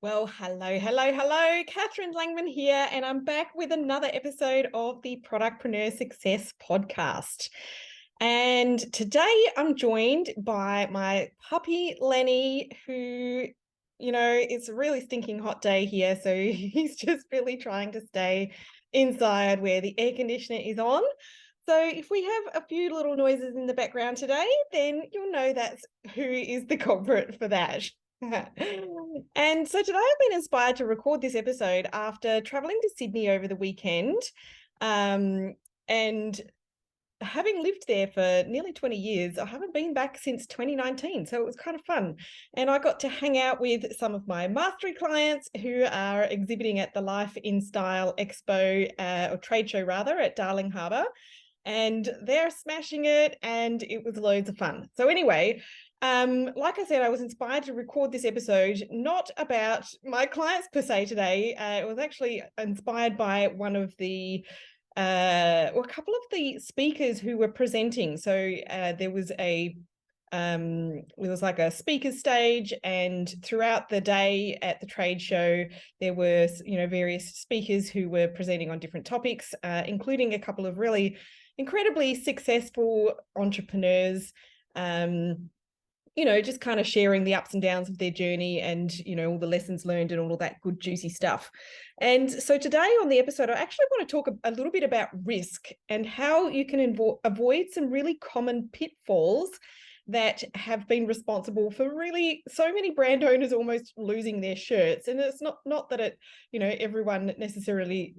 Well, hello. Catherine Langman here, and I'm back with another episode of the Productpreneur Success Podcast. And today I'm joined by my puppy, Lenny, who, it's a really stinking hot day here. So he's just really trying to stay inside where the air conditioner is on. So if we have a few little noises in the background today, then you'll know that's who is the culprit for that. And so today I've been inspired to record this episode after traveling to Sydney over the weekend. And having lived there for nearly 20 years, I haven't been back since 2019. So it was kind of fun. And I got to hang out with some of my mastery clients who are exhibiting at the Life in Style Expo, or trade show rather, at Darling Harbour. And they're smashing it, and it was loads of fun. So anyway, like I said, I was inspired to record this episode, not about my clients per se today. It was actually inspired by one of the or a couple of the speakers who were presenting. So there was like a speaker stage, and throughout the day at the trade show, there were various speakers who were presenting on different topics, including a couple of really incredibly successful entrepreneurs. Just kind of sharing the ups and downs of their journey and, all the lessons learned and all of that good, juicy stuff. And so today on the episode, I actually want to talk a little bit about risk and how you can avoid some really common pitfalls that have been responsible for really so many brand owners almost losing their shirts. And it's not that everyone necessarily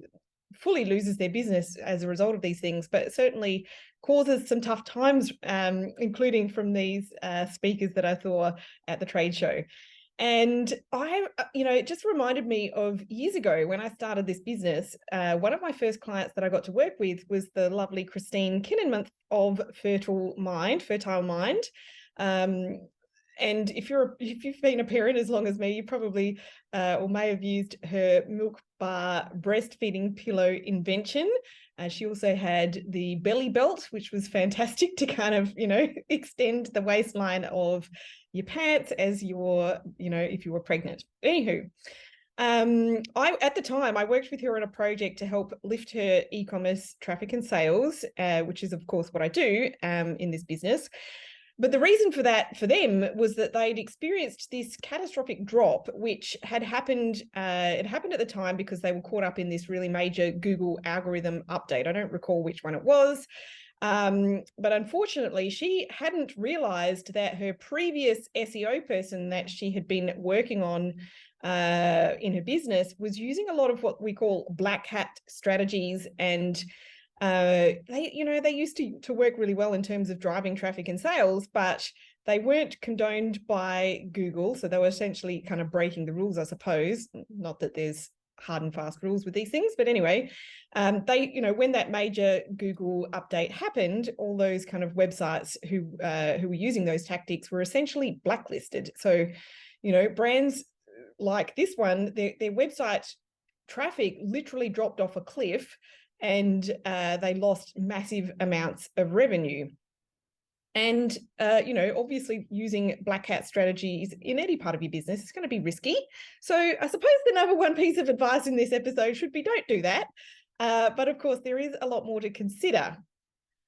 fully loses their business as a result of these things, but it certainly causes some tough times, including from these speakers that I saw at the trade show. And it just reminded me of years ago when I started this business. One of my first clients that I got to work with was the lovely Christine Kinnenmuth of Fertile Mind. And if you've been a parent as long as me, you probably or may have used her milk bar breastfeeding pillow invention. She also had the belly belt, which was fantastic to kind of, extend the waistline of your pants as if you were pregnant. Anywho, at the time I worked with her on a project to help lift her e-commerce traffic and sales, which is of course what I do in this business. But the reason for that for them was that they'd experienced this catastrophic drop, which had happened. It happened at the time because they were caught up in this really major Google algorithm update. I don't recall which one it was. But unfortunately, she hadn't realized that her previous SEO person that she had been working on in her business was using a lot of what we call black hat strategies, and they used to work really well in terms of driving traffic and sales, but they weren't condoned by Google. So they were essentially kind of breaking the rules, I suppose. Not that there's hard and fast rules with these things, but anyway, when that major Google update happened, all those kind of websites who were using those tactics were essentially blacklisted. So, brands like this one, their website traffic literally dropped off a cliff, and they lost massive amounts of revenue. And, obviously using black hat strategies in any part of your business is going to be risky. So I suppose the number one piece of advice in this episode should be don't do that. But of course, there is a lot more to consider.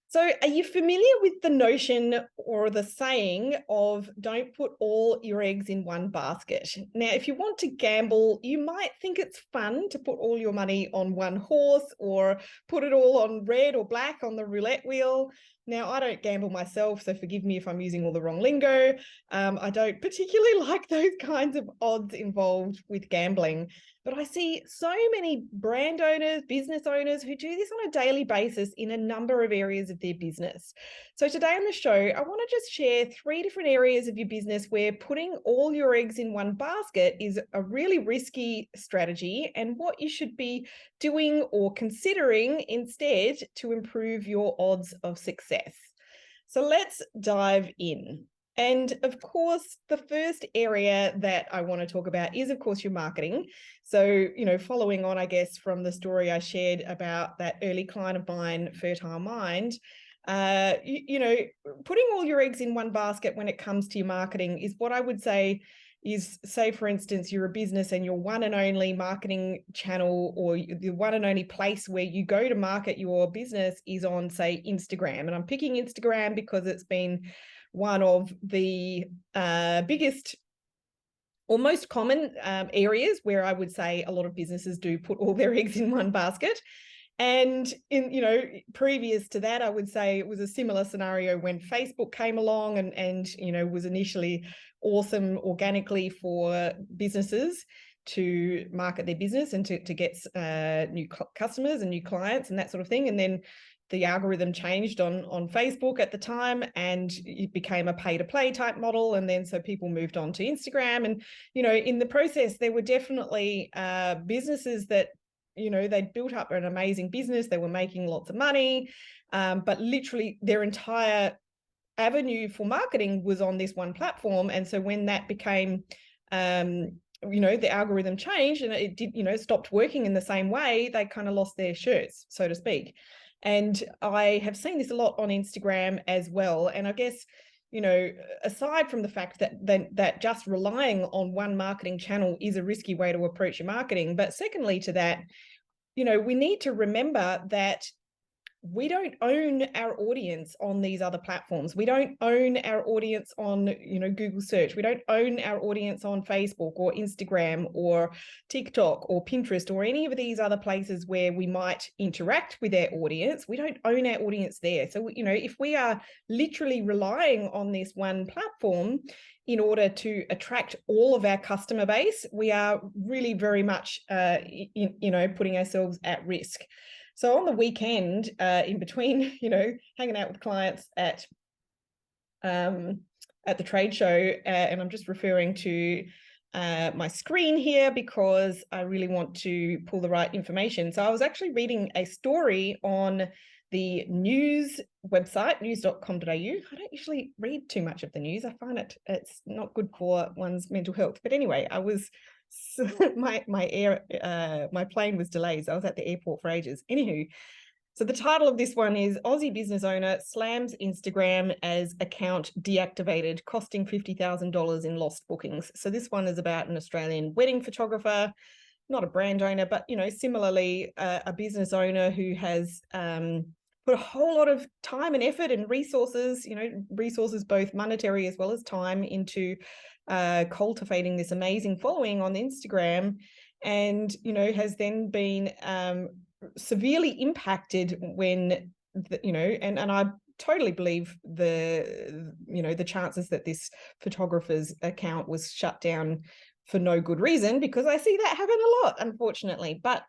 So are you familiar with the notion or the saying of don't put all your eggs in one basket? Now, if you want to gamble, you might think it's fun to put all your money on one horse or put it all on red or black on the roulette wheel. Now, I don't gamble myself, so forgive me if I'm using all the wrong lingo. I don't particularly like those kinds of odds involved with gambling. But I see so many brand owners, business owners who do this on a daily basis in a number of areas of their business. So today on the show, I want to just share 3 different areas of your business where putting all your eggs in one basket is a really risky strategy, and what you should be doing or considering instead to improve your odds of success. So let's dive in. And of course, the first area that I want to talk about is, of course, your marketing. So, following on, I guess, from the story I shared about that early client of mine, Fertile Mind, putting all your eggs in one basket when it comes to your marketing is what I would say is, say, for instance, you're a business and your one and only marketing channel or the one and only place where you go to market your business is on, say, Instagram. And I'm picking Instagram because it's been one of the biggest or most common areas where I would say a lot of businesses do put all their eggs in one basket. And previous to that, I would say it was a similar scenario when Facebook came along and was initially awesome organically for businesses to market their business and to get new customers and new clients and that sort of thing. And then the algorithm changed on Facebook at the time, and it became a pay-to-play type model. And then so people moved on to Instagram. And, in the process, there were definitely businesses that, they'd built up an amazing business. They were making lots of money, but literally their entire avenue for marketing was on this one platform. And so when that became, the algorithm changed and it did, stopped working in the same way, they kind of lost their shirts, so to speak. And I have seen this a lot on Instagram as well. And I guess, aside from the fact that just relying on one marketing channel is a risky way to approach your marketing, but secondly to that, we need to remember that we don't own our audience on these other platforms. We don't own our audience on, Google search. We don't own our audience on Facebook or Instagram or TikTok or Pinterest or any of these other places where we might interact with our audience. We don't own our audience there. So, if we are literally relying on this one platform in order to attract all of our customer base, we are really very much, putting ourselves at risk. So on the weekend, in between, hanging out with clients at the trade show, and I'm just referring to my screen here because I really want to pull the right information. So I was actually reading a story on the news website, news.com.au. I don't usually read too much of the news. I find it's not good for one's mental health. But anyway, I was my plane was delayed, so I was at the airport for ages. Anywho, so the title of this one is Aussie business owner slams Instagram as account deactivated, costing $50,000 in lost bookings. So this one is about an Australian wedding photographer, not a brand owner, but similarly a business owner who has put a whole lot of time and effort and resources, resources both monetary as well as time into cultivating this amazing following on Instagram, and has then been severely impacted when and I totally believe the chances that this photographer's account was shut down for no good reason, because I see that happen a lot, unfortunately. But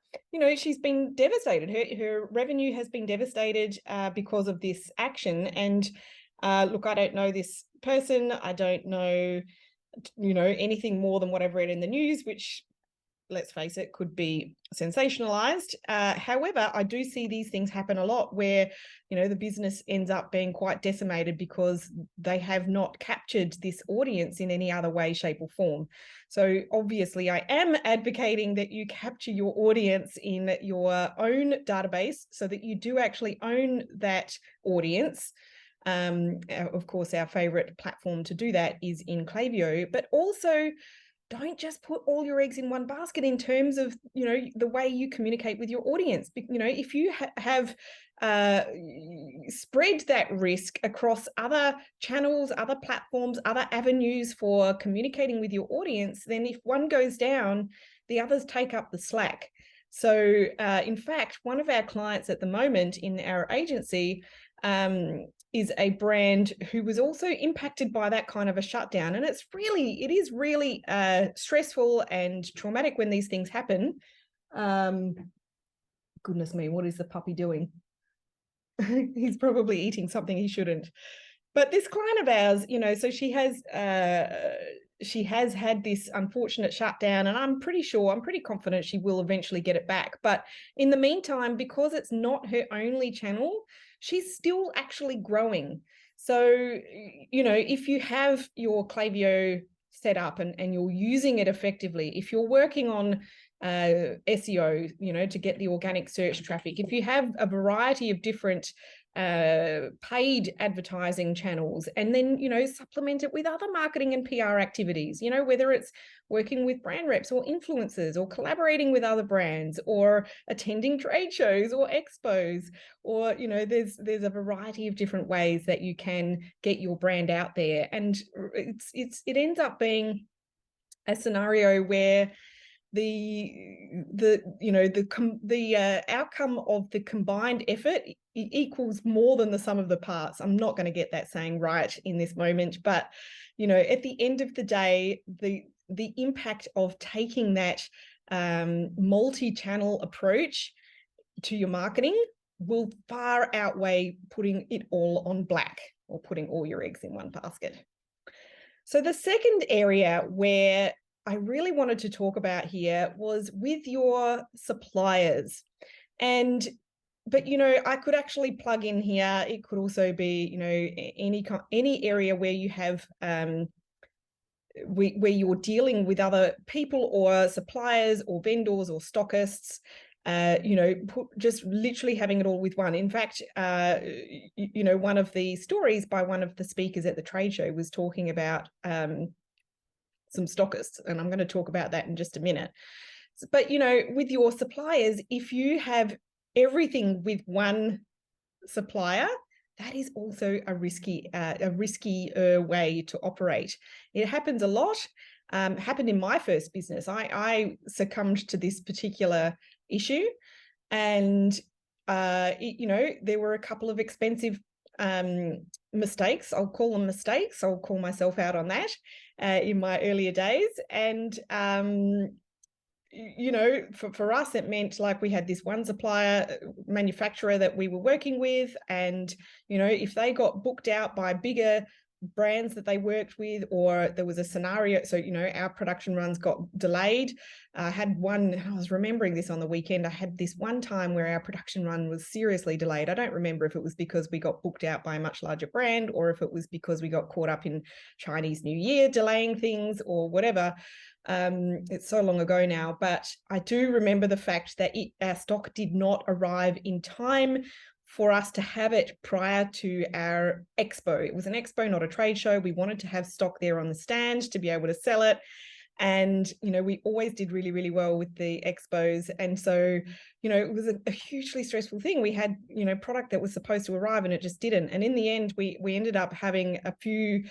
she's been devastated. Her revenue has been devastated because of this action. And look, I don't know this person. I don't know anything more than what I've read in the news, which, let's face it, could be sensationalized. However, I do see these things happen a lot where, the business ends up being quite decimated because they have not captured this audience in any other way, shape or form. So obviously I am advocating that you capture your audience in your own database so that you do actually own that audience. Of course, our favorite platform to do that is in Klaviyo, but also don't just put all your eggs in one basket in terms of, the way you communicate with your audience. If you have spread that risk across other channels, other platforms, other avenues for communicating with your audience, then if one goes down, the others take up the slack. So in fact, one of our clients at the moment in our agency is a brand who was also impacted by that kind of a shutdown. And it is really stressful and traumatic when these things happen. Goodness me, what is the puppy doing? He's probably eating something he shouldn't. But this client of ours, so she has had this unfortunate shutdown, and I'm pretty confident she will eventually get it back. But in the meantime, because it's not her only channel, she's still actually growing. So, if you have your Klaviyo set up and you're using it effectively, if you're working on SEO, to get the organic search traffic, if you have a variety of different paid advertising channels, and then, supplement it with other marketing and PR activities, whether it's working with brand reps or influencers, or collaborating with other brands, or attending trade shows or expos, or, there's a variety of different ways that you can get your brand out there. And it ends up being a scenario where the outcome of the combined effort equals more than the sum of the parts. I'm not going to get that saying right in this moment, but at the end of the day, the impact of taking that multi-channel approach to your marketing will far outweigh putting it all on black, or putting all your eggs in one basket. So the second area where I really wanted to talk about here was with your suppliers. But I could actually plug in here, it could also be, any area where you have where you're dealing with other people or suppliers or vendors or stockists, just literally having it all with one. In fact, one of the stories by one of the speakers at the trade show was talking about some stockists, and I'm going to talk about that in just a minute. But with your suppliers, if you have everything with one supplier, that is also a risky way to operate. It happens a lot. Happened in my first business. I succumbed to this particular issue, and there were a couple of expensive mistakes. I'll call them mistakes. I'll call myself out on that in my earlier days. And for us, it meant like we had this one supplier manufacturer that we were working with, and if they got booked out by bigger brands that they worked with, or there was a scenario, so our production runs got delayed. I was remembering this on the weekend. I had this one time where our production run was seriously delayed. I don't remember if it was because we got booked out by a much larger brand, or if it was because we got caught up in Chinese New Year delaying things, or whatever. It's so long ago now, but I do remember the fact that our stock did not arrive in time for us to have it prior to our expo. It was an expo, not a trade show. We wanted to have stock there on the stand to be able to sell it. And, we always did really, really well with the expos. And so, it was a hugely stressful thing. We had, product that was supposed to arrive and it just didn't. And in the end, we ended up having a few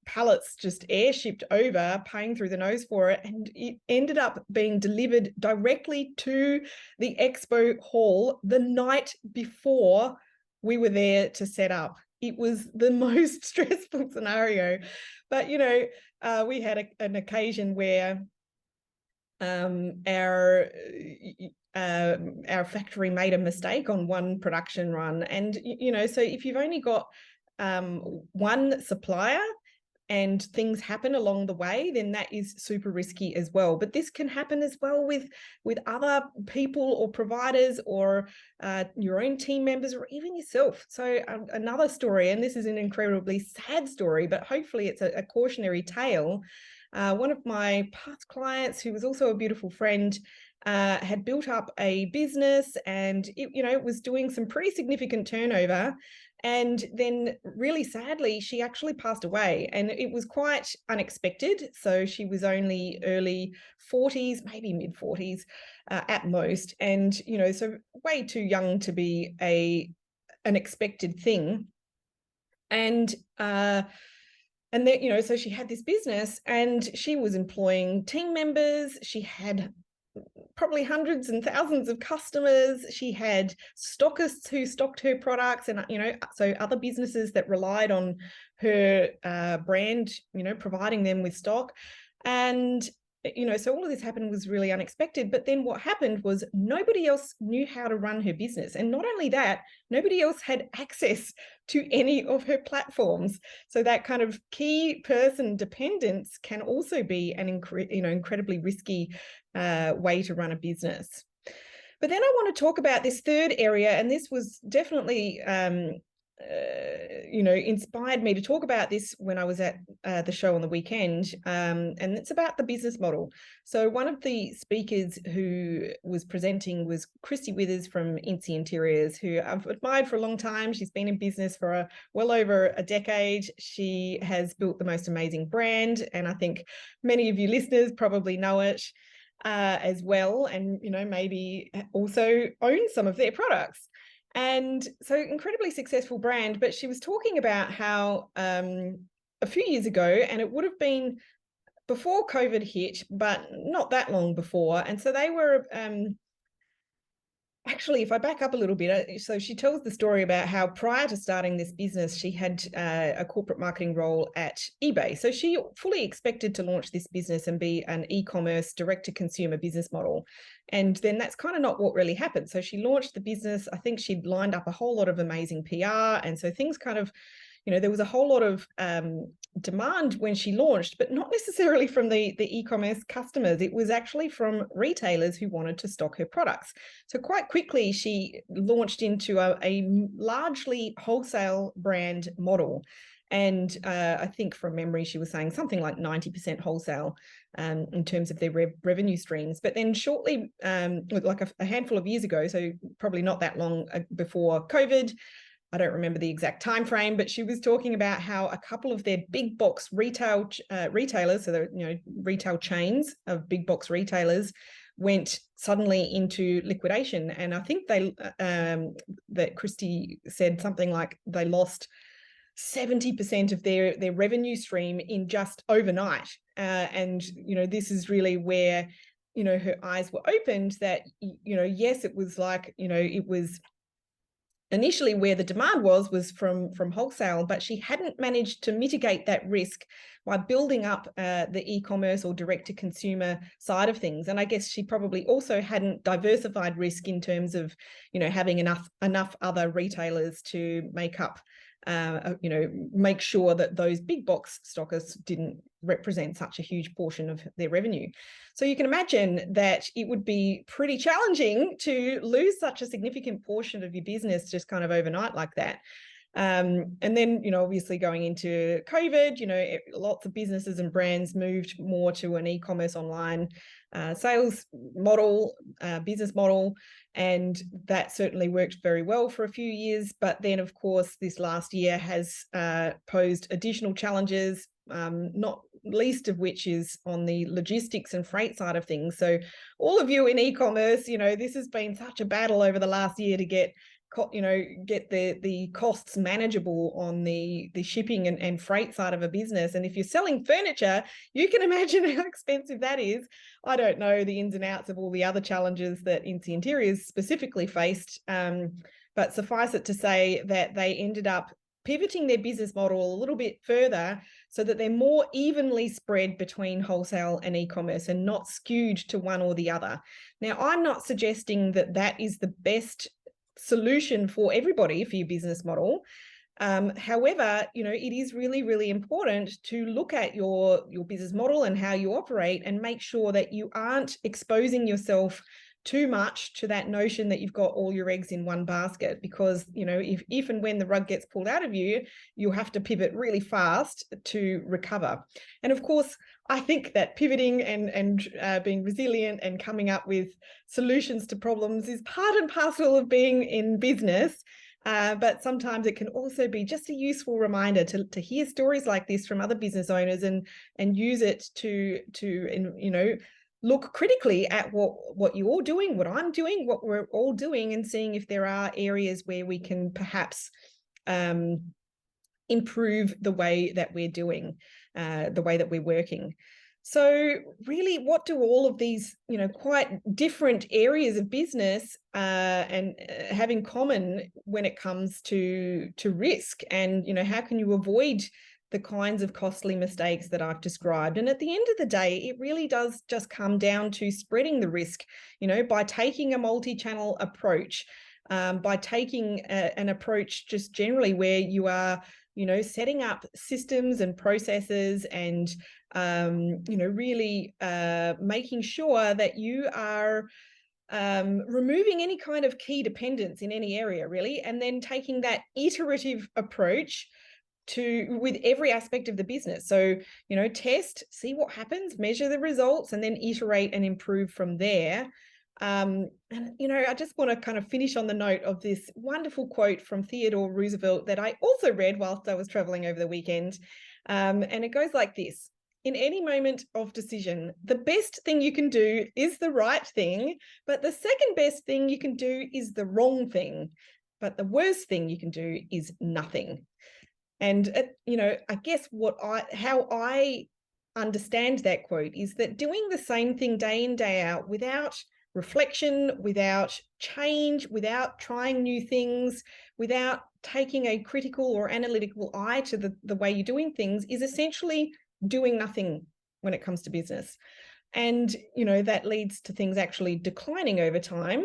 pallets just airshipped over, paying through the nose for it, and it ended up being delivered directly to the expo hall the night before we were there to set up. It was the most stressful scenario, but we had an occasion where our factory made a mistake on one production run, and so if you've only got one supplier and things happen along the way, then that is super risky as well. But this can happen as well with other people or providers, or your own team members, or even yourself. So another story, and this is an incredibly sad story, but hopefully it's a cautionary tale. One of my past clients, who was also a beautiful friend, had built up a business, and it was doing some pretty significant turnover. And then really sadly, she actually passed away, and it was quite unexpected. So she was only early 40s, maybe mid 40s at most. And, so way too young to be an expected thing. And then, so she had this business, and she was employing team members. She had probably hundreds and thousands of customers. She had stockists who stocked her products, and so other businesses that relied on her brand, providing them with stock. And so all of this happened was really unexpected. But then what happened was nobody else knew how to run her business, and not only that, nobody else had access to any of her platforms. So that kind of key person dependence can also be an incredibly risky way to run a business. But then I want to talk about this third area, and this was definitely inspired me to talk about this when I was at the show on the weekend, and it's about the business model. So one of the speakers who was presenting was Christy Withers from Incy Interiors, who I've admired for a long time. She's been in business for well over a decade. She has built the most amazing brand, and I think many of you listeners probably know it as well, and maybe also own some of their products. And so incredibly successful brand, but she was talking about how a few years ago, and it would have been before COVID hit, but not that long before. And so they were actually, if I back up a little bit, so she tells the story about how prior to starting this business, she had a corporate marketing role at eBay. So she fully expected to launch this business and be an e-commerce direct-to-consumer business model. And then that's kind of not what really happened. So she launched the business. I think she'd lined up a whole lot of amazing PR. And so things kind of, there was a whole lot of demand when she launched, but not necessarily from the e-commerce customers. It was actually from retailers who wanted to stock her products. So quite quickly, she launched into a largely wholesale brand model. And I think from memory, she was saying something like 90% wholesale in terms of their revenue streams. But then shortly, like a handful of years ago, so probably not that long before COVID, I don't remember the exact time frame, but she was talking about how a couple of their big box retailers, so the retail chains of big box retailers, went suddenly into liquidation. And I think that Christy said something like they lost 70% of their revenue stream in just overnight. And this is really where her eyes were opened that yes, it was like it was initially where the demand was from wholesale, but she hadn't managed to mitigate that risk by building up the e-commerce or direct-to-consumer side of things. And I guess she probably also hadn't diversified risk in terms of having enough other retailers to make up make sure that those big box stockers didn't represent such a huge portion of their revenue. So you can imagine that it would be pretty challenging to lose such a significant portion of your business just kind of overnight like that. And then, obviously going into COVID, lots of businesses and brands moved more to an e-commerce online sales model, business model, and that certainly worked very well for a few years. But then, of course, this last year has posed additional challenges, not least of which is on the logistics and freight side of things. So all of you in e-commerce, this has been such a battle over the last year to get the costs manageable on the shipping and freight side of a business. And if you're selling furniture, you can imagine how expensive that is. I don't know the ins and outs of all the other challenges that Incy Interiors specifically faced, but suffice it to say that they ended up pivoting their business model a little bit further so that they're more evenly spread between wholesale and e-commerce and not skewed to one or the other. Now, I'm not suggesting that that is the best solution for everybody for your business model. However, it is really, really important to look at your business model and how you operate and make sure that you aren't exposing yourself too much to that notion that you've got all your eggs in one basket, because if and when the rug gets pulled out of you, you'll have to pivot really fast to recover. And of course, I think that pivoting and being resilient and coming up with solutions to problems is part and parcel of being in business. But sometimes it can also be just a useful reminder to hear stories like this from other business owners and use it to look critically at what you're all doing, what I'm doing, what we're all doing, and seeing if there are areas where we can perhaps improve the way that we're doing, the way that we're working. So really, what do all of these, quite different areas of business and have in common when it comes to risk? And, how can you avoid the kinds of costly mistakes that I've described? And at the end of the day, it really does just come down to spreading the risk, by taking a multi-channel approach, by taking an approach just generally where you are, setting up systems and processes and, really making sure that you are removing any kind of key dependence in any area, really, and then taking that iterative approach with every aspect of the business. So, test, see what happens, measure the results, and then iterate and improve from there. And, I just want to kind of finish on the note of this wonderful quote from Theodore Roosevelt that I also read whilst I was traveling over the weekend. And it goes like this: in any moment of decision, the best thing you can do is the right thing, but the second best thing you can do is the wrong thing. But the worst thing you can do is nothing. And, I guess how I understand that quote is that doing the same thing day in, day out without reflection, without change, without trying new things, without taking a critical or analytical eye to the way you're doing things is essentially doing nothing when it comes to business. And, that leads to things actually declining over time,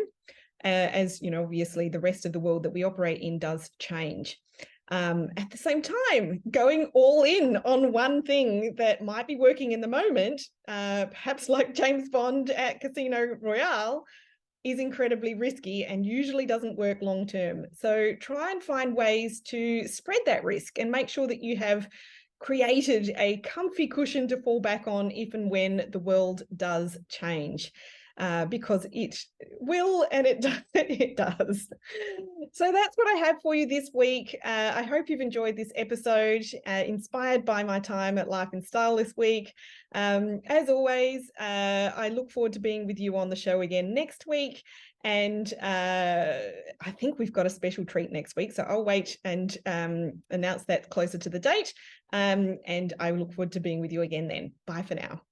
as, obviously the rest of the world that we operate in does change. At the same time, going all in on one thing that might be working in the moment, perhaps like James Bond at Casino Royale, is incredibly risky and usually doesn't work long term. So try and find ways to spread that risk and make sure that you have created a comfy cushion to fall back on if and when the world does change. Because it will, and it does. So that's what I have for you this week. I hope you've enjoyed this episode, inspired by my time at Life in Style this week. As always, I look forward to being with you on the show again next week. And I think we've got a special treat next week. So I'll wait and announce that closer to the date. And I look forward to being with you again then. Bye for now.